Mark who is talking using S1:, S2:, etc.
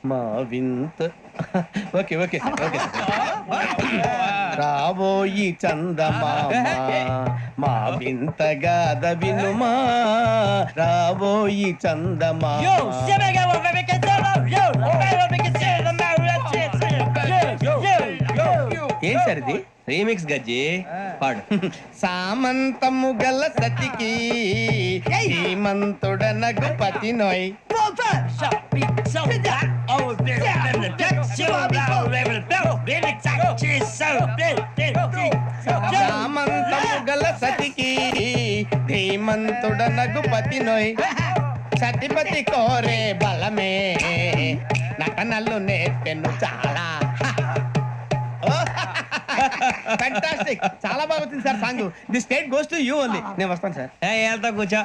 S1: మా వింత okay okay okay రాబోయి చందమామ మా వింత గాథ వినుమా రాబోయి చందమామ ఏం సార్ ఇది రీమిక్స్ గజ్జి పాడు సామంతము గల సతికి హేమంతుడ నగుపతి నోయ్ సామంతము గల సతికి ధీమంతుడ నగుపతి నోయ్ సతిపతి కోరే బలమే నటనలు నేర్పెను చాలా ఫ్యాంటాస్టిక్ చాలా బాగా వచ్చింది sir song the state goes to you only నేను వస్తాను సార్
S2: వెళ్తా కూర్చో